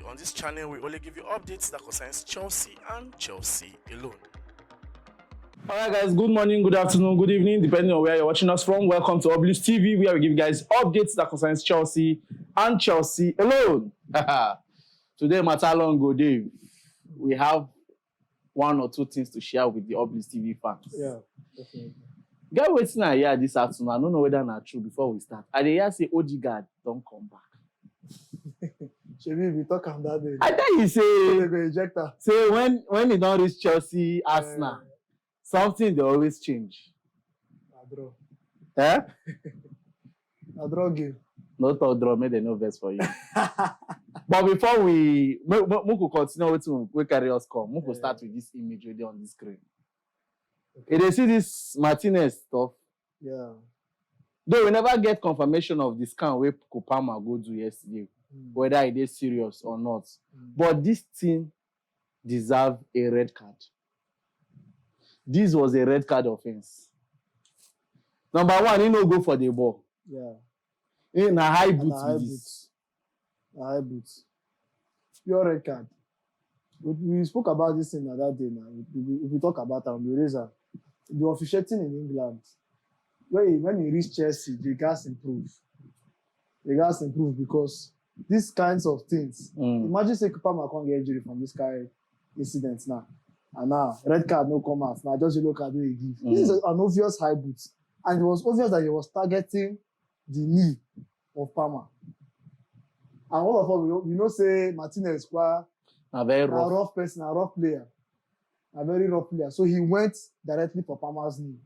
on this channel, we only give you updates that concerns Chelsea and Chelsea alone. Alright guys, good morning, good afternoon, good evening, depending on where you're watching us from. Welcome to Obelisk TV, where we give you guys updates that concerns Chelsea and Chelsea alone. Today, Matalon go Dave. We have one or two things to share with the Obelisk TV fans. Yeah, definitely. Get waiting I hear this afternoon. I don't know whether that's true before we start. I hear say Odegaard don't come back. Shebi, we talk on that day. I tell you So say, they go eject her. say when he don't reach Chelsea, Arsenal, something they always change. I draw. Eh? I draw game. No talk draw, make they no vex for you. But before we could continue with we carry us come, we could start with this image already on the screen. Okay. If they see this Martinez stuff, Yeah. though we never get confirmation of the scan where Kupama go do yesterday, whether it is serious or not. But this thing deserve a red card. This was a red card offense. Number one, he no go for the ball. Yeah. In a high And boots a high with boots. this. A high boots. Pure red card. We spoke about this thing that day now. If we talk about the reason, the officiating in England, when he reached Chelsea, the gas improved. The gas improved because these kinds of things. Imagine say Kupama can't get injury from this kind of incident now. And now, red card no come out. Now just a look at what he give. This is an obvious high boot. And it was obvious that he was targeting the knee of Palmer. And all of us, we know say Martinez is A very a rough. rough person, a rough player. A very rough player. So he went directly for Palmer's knee.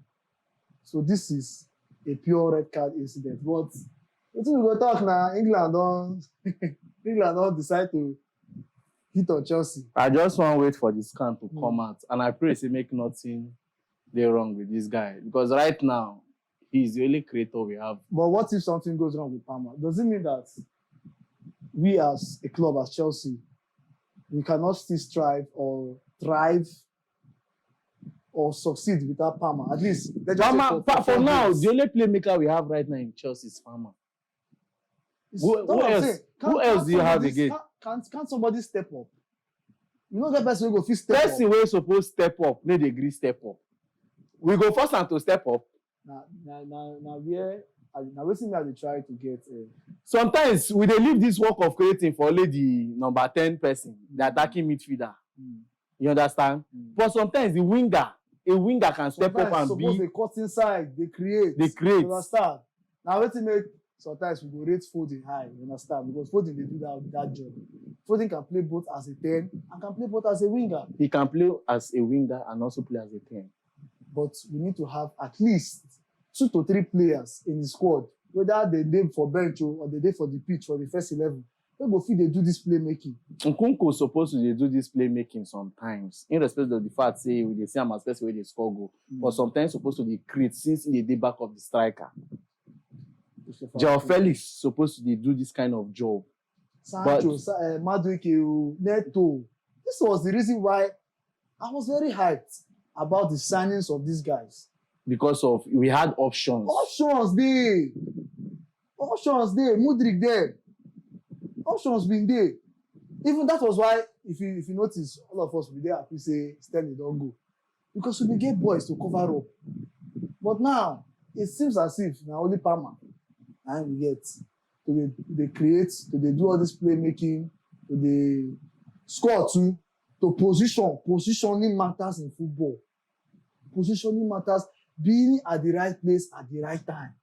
So this is a pure red card incident. But what we go talk now, England don't decide to hit on Chelsea. I just want to wait for the scan to come out. And I pray to make nothing dey wrong with this guy. Because right now, he's the only creator we have. But what if something goes wrong with Palmer? Does it mean that we as a club, as Chelsea, we cannot still strive or thrive or succeed without Palmer? At least, let's just say Palmer, for now, games. the only playmaker we have right now in Chelsea is Palmer. Who That's what I'm else? saying. Who else do you have somebody- again? Can't somebody step up? You know that person will go fit step Person up. wey suppose step up, make dey gree step up. We go force am to step up. Now wetin me I dey try to get. Sometimes we dey leave this work of creating for only the number 10 person, the attacking midfielder. You understand? But sometimes a winger can step up and suppose be. they cut inside, they create. They create. You understand? Now wetin make sometimes we go rate Foden high, you understand? Because Foden dey do that job. Foden can play both as a 10 and can play both as a winger. He can play as a winger and also play as a 10. But we need to have at least 2 to 3 players in the squad, whether they dey for bench or they dey for the pitch for the first 11. Wey go fit dey do this playmaking. Nkunku suppose to dey do this playmaking sometimes, in respect of the fact say we dey see am as person wey dey score goal, but sometimes supposed to dey create since he dey back of the striker. Joao Felix supposed to dey do this kind of job. Sancho, Madueke, Neto. This was the reason why I was very hyped about the signings of these guys. Because of we had options. Options there. Mudryk there. Options been there. Even that was why, if you notice, all of us will be there happy say Sterling don't go. Because we get boys to cover up. But now, it seems as if now only Palmer and we get to they create, to they do all this playmaking, to they score too, to positioning matters in football. Positioning matters, being at the right place at the right time.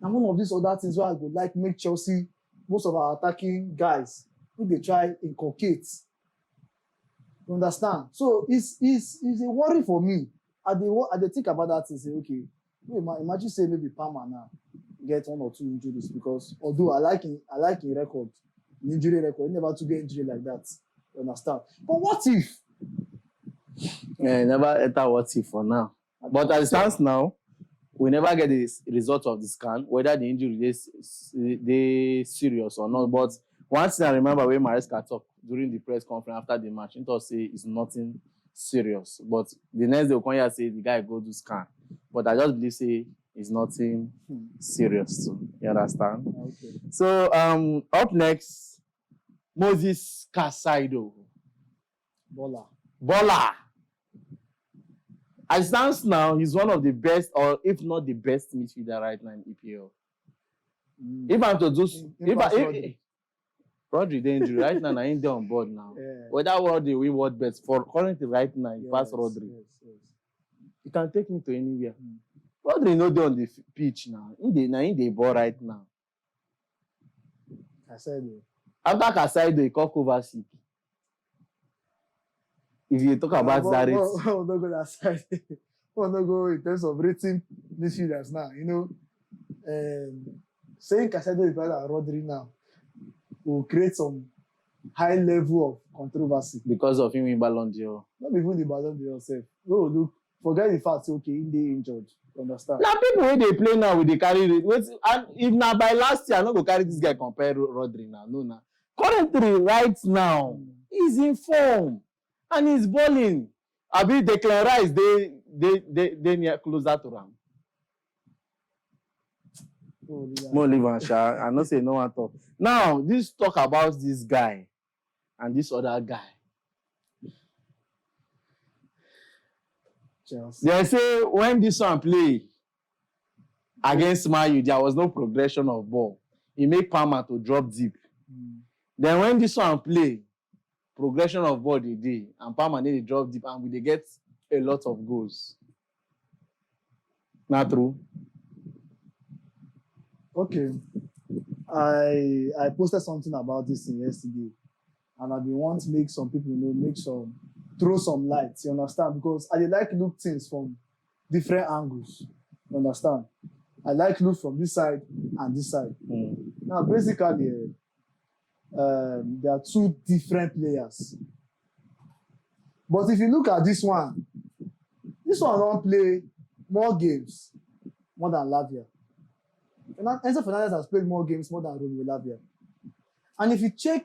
And one of these other things where I would like make Chelsea, most of our attacking guys, if they try inculcate. You understand? So it's a worry for me. I dey think about that and say, okay, imagine say maybe Palmer now get 1 or 2 injuries, because although I like his record, the injury record, he never to get injury like that. You understand? But what if? Never enter what if for now. But as it stands now, we never get the result of the scan, whether the injury is serious or not. But one thing I remember when Maresca talked during the press conference after the match, he thought say it's nothing serious. But the next day, we come here say the guy go do scan. But I just believe say it's nothing serious too. You understand? Okay. So up next, Moses Casaido. Baller. As it stands now, he's one of the best, or if not the best midfielder right now in EPL. If I'm to do, Rodri the injury right now, I'm on board now. Yeah. Whether world they win world best for currently right now, he pass Rodri. Yes. He can take me to anywhere. Rodri no dey on the pitch now. In the ball right now. Casaido. After Casaido, he come Kovacic. If you talk about that, we'll not go that side. We'll not go in terms of rating midfielders now. You know, saying Casaido is better than Rodri now will create some high level of controversy because of him in Ballon d'Or. Not even the Ballon d'Or yourself. No, look, forget the fact. Okay, he dey injured. Understand? Now people wey dey play now with the carry it. And if now by last year, I no go carry this guy compare Rodri now. No, now. Currently, right now, he's in form and he's balling. Abi Declan Rice, they near closer to him. More leave and share. I no say no one talk. Now, this talk about this guy and this other guy. Chelsea. They say when this one play against Man U, there was no progression of ball. He make Palmer to drop deep. Then when this one play, progression of ball they did, and Palmer they drop deep, and they get a lot of goals. Not true. Okay. I posted something about this thing yesterday, and I've been wanting to make some people throw some light, you understand? Because I like look things from different angles, you understand? I like look from this side and this side. Now, basically, there are two different players. But if you look at this one don't play more games more than Lavia. Enzo Fernández has played more games more than Lavia. And if you check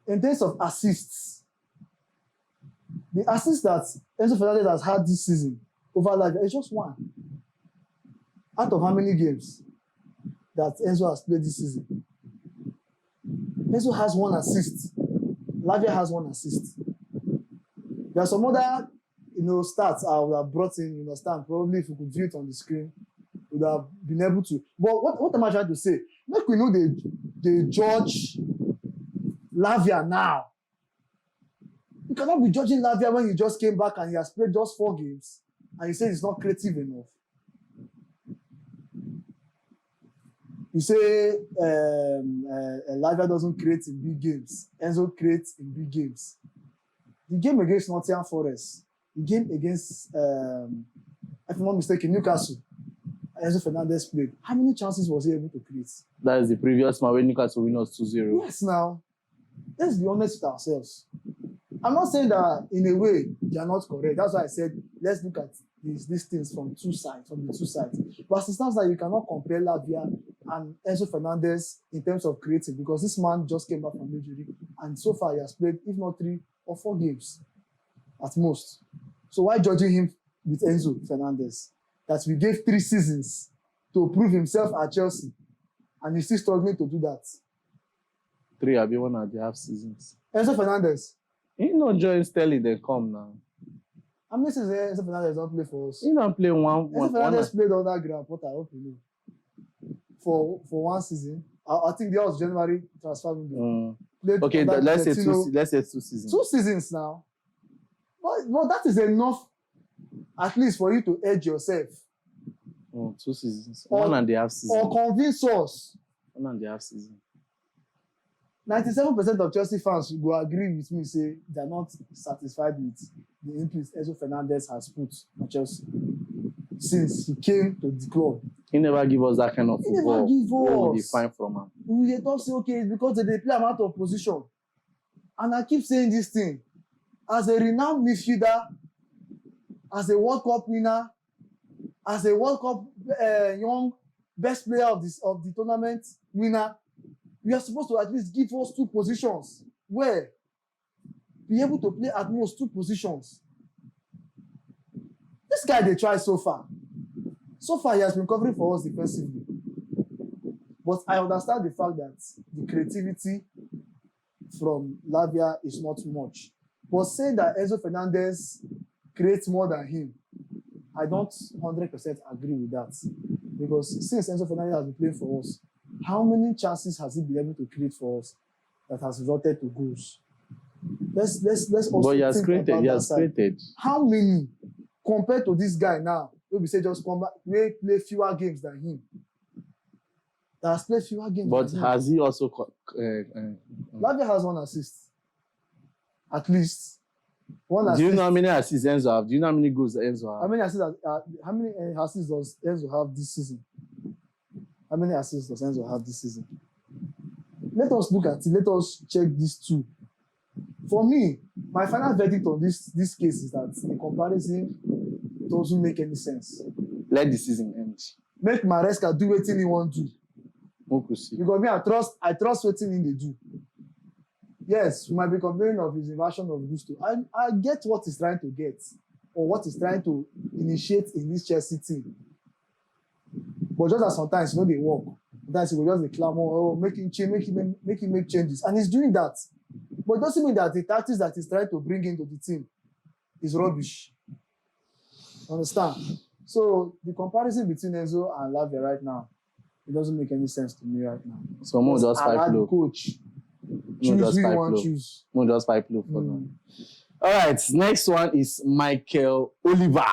in terms of assists, the assists that Enzo Fernández has had this season over Lavia is just one. Out of how many games that Enzo has played this season? Enzo has 1 assist. Lavia has 1 assist. There are some other, stats I would have brought in, you understand? Probably if you could view it on the screen, would have been able to. But what am I trying to say? Make we know they judge Lavia now. You cannot be judging Lavia when he just came back and he has played just 4 games and you say he's not creative enough. You say Lavia doesn't create in big games. Enzo creates in big games. The game against Nottingham Forest, the game against, if I'm not mistaken, Newcastle, Enzo Fernández played. How many chances was he able to create? That is the previous one when Newcastle win us 2-0. Yes, now. Let's be honest with ourselves. I'm not saying that in a way they are not correct. That's why I said let's look at these things from the two sides. But as it stands that you cannot compare Lavia and Enzo Fernández in terms of creating, because this man just came back from injury and so far he has played if not 3 or 4 games at most. So why judging him with Enzo Fernández that we gave 3 seasons to prove himself at Chelsea and he's still struggling to do that? 3 have been 1.5 seasons. Enzo Fernández. He not join Sterling, they come now. How many seasons Enzo Fernández don't play for us? He don't play one. Enzo Fernández played under Graham Potter, I hope you know. For 1 season. I think that was January transfer window. Okay, let's say 2 seasons. 2 seasons now. But that is enough, at least for you to edge yourself. 2 seasons. 1.5 seasons. Or convince us. 1.5 seasons. 97% of Chelsea fans will agree with me, say they're not satisfied with the input Enzo Fernández has put on Chelsea since he came to the club. He never give us that kind of football. He never give us. What we find from him? We don't say, okay, it's because they play him out of position. And I keep saying this thing. As a renowned midfielder, as a World Cup winner, as a World Cup young best player of the tournament winner, we are supposed to at least give us 2 positions where be able to play at most 2 positions. This guy they try so far. So far he has been covering for us defensively. But I understand the fact that the creativity from Lavia is not much. But saying that Enzo Fernández creates more than him, I don't 100% agree with that. Because since Enzo Fernández has been playing for us, how many chances has he been able to create for us that has resulted to goals? Let's also But he has think created. about He that has side. created. How many compared to this guy now? We say just come back, play fewer games than him. That has played fewer games But than him. has he also? Lavia has 1 assist, at least. 1 assist. Do you know how many assists Enzo have? Do you know how many goals Enzo How have? many assists does Enzo have this season? How many assists does Enzo have this season? Let us look at it. Let us check these two. For me, my final verdict on this case is that the comparison doesn't make any sense. Let the season end. Make Maresca do wetin he wan do. Mokusi. Because me, I trust wetin he dey do. Yes, we might be complaining of his inversion of Gusto. I get what he's trying to get, or what he's trying to initiate in this Chelsea team. But just as sometimes, they work. Sometimes he will just be clamor, oh, make him make changes. And he's doing that. But it doesn't mean that the tactics that he's trying to bring into the team is rubbish. Understand? So the comparison between Enzo and Lavia right now, it doesn't make any sense to me right now. So Mo just pipe low. Coach. Mo Choose just who you pipe want low. to choose. Mo just pipe low for now. All right, next one is Micheal Oliver.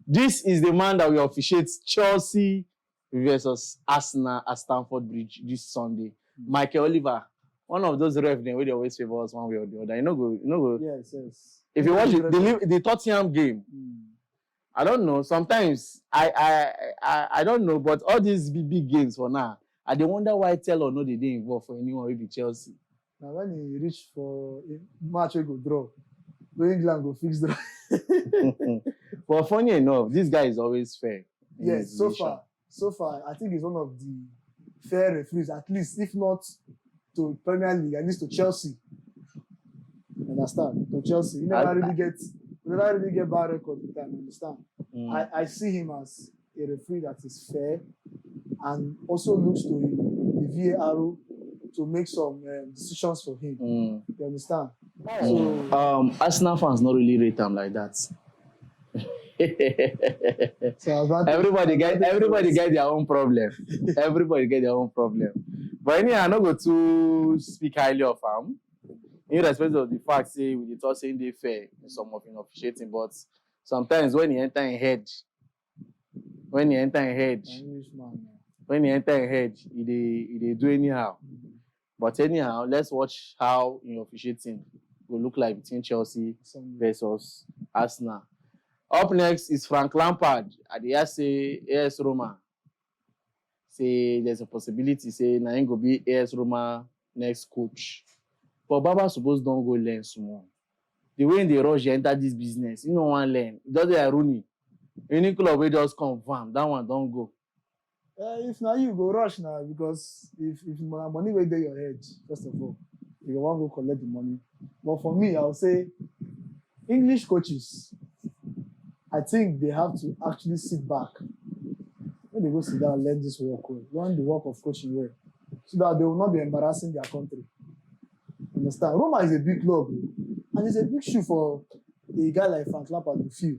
This is the man that will officiate Chelsea versus Arsenal at Stamford Bridge this Sunday. Micheal Oliver, one of those ref where they always favor us one way or the other. You know go. Yes. If you watch the Tottenham game, I don't know. Sometimes I don't know, but all these big games for now, I dey wonder why Taylor no dey involved for anyone with be Chelsea. Now when he reach for a match, we go draw. When England go fix draw. But funny enough, this guy is always fair. Yes, so far, I think he's one of the fair referees, at least, if not to Premier League, at least to Chelsea. You understand? To Chelsea. He never really get bad record with time, you understand? I see him as a referee that is fair and also looks to the VAR to make some decisions for him. You understand? So Arsenal fans not really rate him like that. So everybody get their own problem. Everybody get their own problem. But anyhow, I'm not going to speak highly of him. In respect of the fact, say we thought saying they fair in some of officiating, but sometimes when he enter in hedge, he do anyhow. But anyhow, let's watch how in officiating will look like between Chelsea versus Arsenal. Up next is Frank Lampard at the AS Roma. Say there's a possibility, say na him go be AS Roma next coach. But Baba suppose don't go learn small. The way they rush enter this business, you don't want to learn. It doesn't irony. Any club will just confirm that one don't go. If now you go rush now, because if money will do your head, first of all, you want to go collect the money. But for me, I'll say English coaches, I think they have to actually sit back. When they go sit down and learn this work well, learn the work of coaching well, so that they will not be embarrassing their country. Understand? Roma is a big club, and it's a big shoe for a guy like Frank Lampard to fill.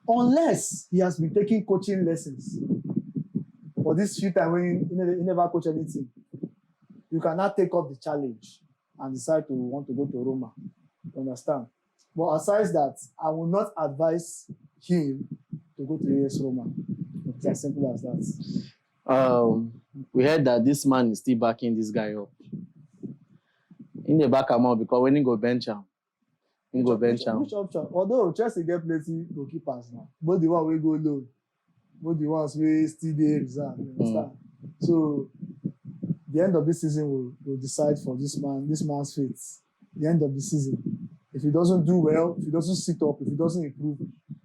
Unless he has been taking coaching lessons for this few times when he never coach anything, you cannot take up the challenge and decide to want to go to Roma. You understand? But aside that, I will not advise him to go to AS Roma. It's as simple as that. We heard that this man is still backing this guy up. In the back him up because when he go bench him, Which option? Although Chelsea get plenty goalkeepers now, both the one we go low, both the ones we still dey reserve. You understand? So the end of this season will decide for this man's fate. The end of the season. If he doesn't do well, if he doesn't sit up, if he doesn't improve,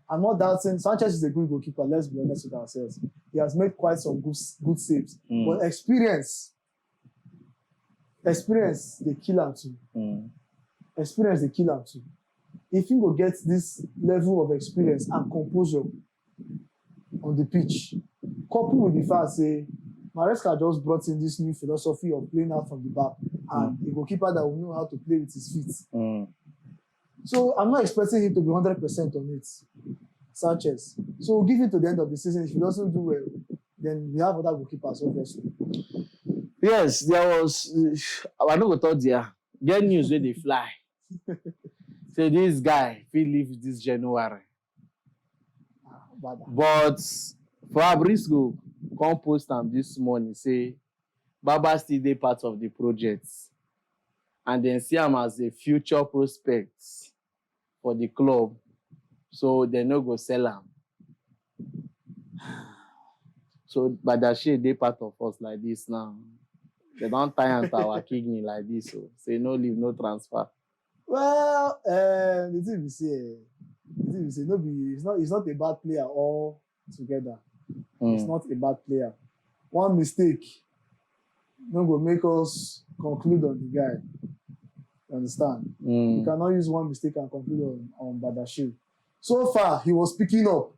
I'm not doubting Sanchez is a good goalkeeper. Let's be honest with ourselves. He has made quite some good saves, but experience, they kill him too. Experience, they kill him too. If he go get this level of experience and composure on the pitch, coupled with the fact say Maresca just brought in this new philosophy of playing out from the back and a goalkeeper that will know how to play with his feet. So I'm not expecting him to be 100% on it, Sanchez. So we'll give it to the end of the season. If he doesn't do well, then we have other goalkeepers, obviously. Yes, there was. I don't go talk there. Get news where they fly. Say this guy, he leave this January. But Fabrizio come post am this morning say Baba still dey part of the project and then see him as a future prospect for the club, so they no go sell am. So Badashi dey part of us like this now. They don't tie am to our kidney like this, so say no leave, no transfer. Well, the thing we say, no be, it's not a bad player all together. It's not a bad player. One mistake no go make us conclude on the guy. You understand? You cannot use one mistake and conclude on Badashi. So far, he was picking up.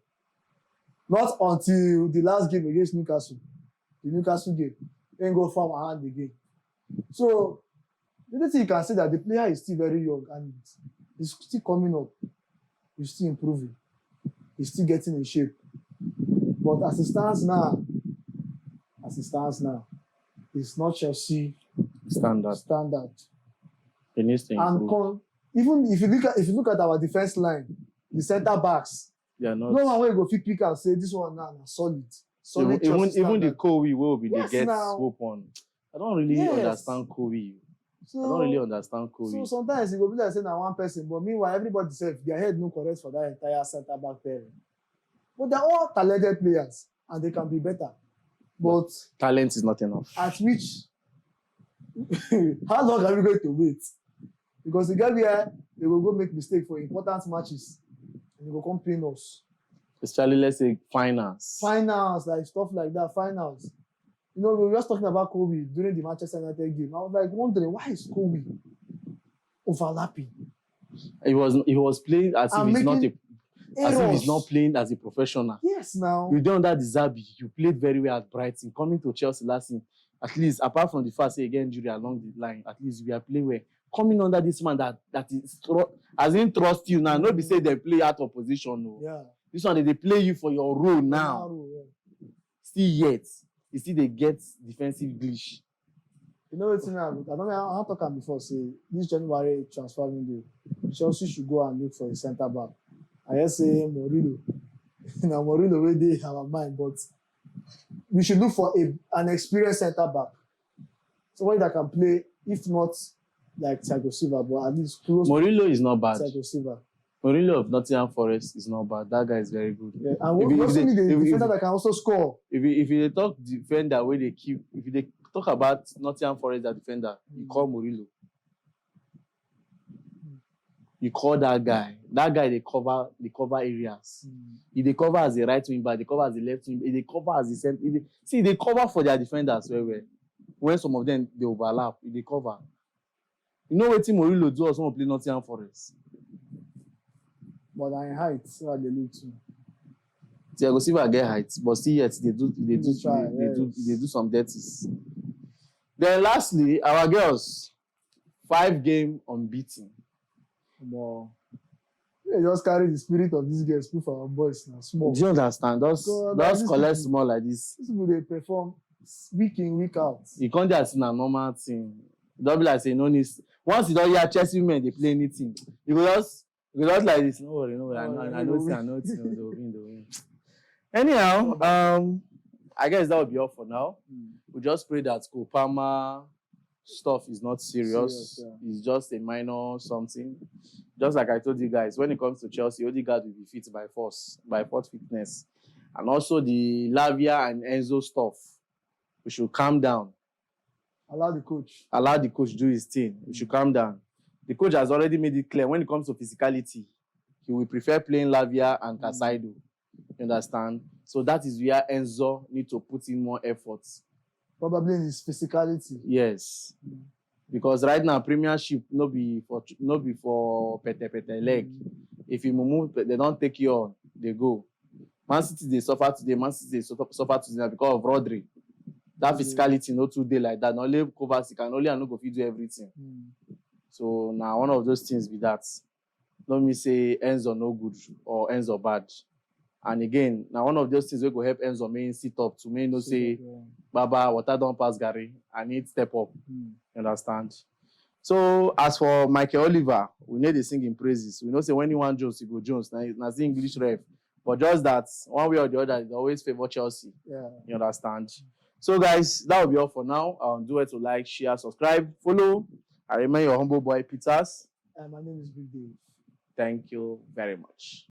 Not until the last game against Newcastle. The Newcastle game. Then go form a hand again. So, the other thing you can say that the player is still very young and he's still coming up. He's still improving. He's still getting in shape. But as it stands now, it's not Chelsea standard. He needs to improve. Even if you look at our defense line, the center backs, no one way go fit pick and say this one now solid. Even the Kowi will be yes, they get now. swoop on. I don't really understand Kowi. So, I don't really understand Kowi. So sometimes it will be like saying one person, but meanwhile everybody says their head no correct for that entire center back pairing. But they're all talented players and they can be better. But talent is not enough. At which how long are we going to wait? Because the guy here, they will go make mistake for important matches and they will come pin us. Especially, let's say, finals. Finals, like stuff like that, finals. You know, we were just talking about Kobe during the Manchester United game. I was like wondering, why is Kobe overlapping? He was playing as if he's not playing as a professional. Yes, now. You don't under the Zabi. You played very well at Brighton. Coming to Chelsea last season, at least, apart from the fact say again injury along the line, at least we are playing well. Coming under this man that is as in trust you now. Not be say they play out of position. No. Yeah. This one they play you for your role now. Still yet. You see they get defensive glitch. You know what's now? I don't talk about before. Say this January transfer window, Chelsea should go and look for a centre back. I just say Murillo. Now Murillo where they have a mind, but we should look for an experienced centre back. Somebody that can play, if not like Thiago Silva, but at least close. Murillo is not bad. Thiago Silva. Murillo of Nottingham Forest is not bad. That guy is very good. Yeah. And we also need a defender that can also score. If you talk defender where they keep, if they talk about Nottingham Forest that defender, you call Murillo. You call that guy. That guy they cover areas. If they cover as a right wing back, they cover as a left wing, if they cover as a center. See, they cover for their defenders very well. When some of them they overlap, if they cover. You know what Murillo do or someone play Nottingham Forest? But in height, so they look too. Thiago Silva get height, but still yet they do some dirties. Then lastly, our girls, 5-game unbeaten. Wow. They just carry the spirit of these girls put for our boys now. Small. Do you understand? Those collect small like this. This people they perform week in, week out. You can't just see a normal thing. Don't be like say no need. Once you don't hear Chelsea women, they play anything. You go just like this. No worry. I know it's they'll win. Anyhow, I guess that will be all for now. We just pray that Kopama stuff is not serious. It's just a minor something. Just like I told you guys, when it comes to Chelsea, Odegaard will be fit by force fitness. And also the Lavia and Enzo stuff. We should calm down. Allow the coach do his thing. We should calm down. The coach has already made it clear when it comes to physicality, he will prefer playing Lavia and Casaido. You understand? So that is where Enzo needs to put in more effort. Probably in his physicality. Yes. Because right now, Premiership no be for pete leg. If you move, they don't take you on. They go. Man City they suffer today. Man City they suffer today because of Rodri. that physicality no too dey like that. Na only Kovacic and only I no go fit do everything. So now one of those things be that. No me say Enzo no good or Enzo bad. And again, now one of those things we go help Enzo main sit up to me no say, Baba, water don't pass Gary. I need step up. You understand? So as for Micheal Oliver, we need to sing in praises. We know say when you want Jones, you go Jones. Now the English ref. But just that one way or the other, it always favor Chelsea. Yeah. You understand? So guys, that will be all for now. Do it to like, share, subscribe, follow. I remain your humble boy Peters. My name is Big Dave. Thank you very much.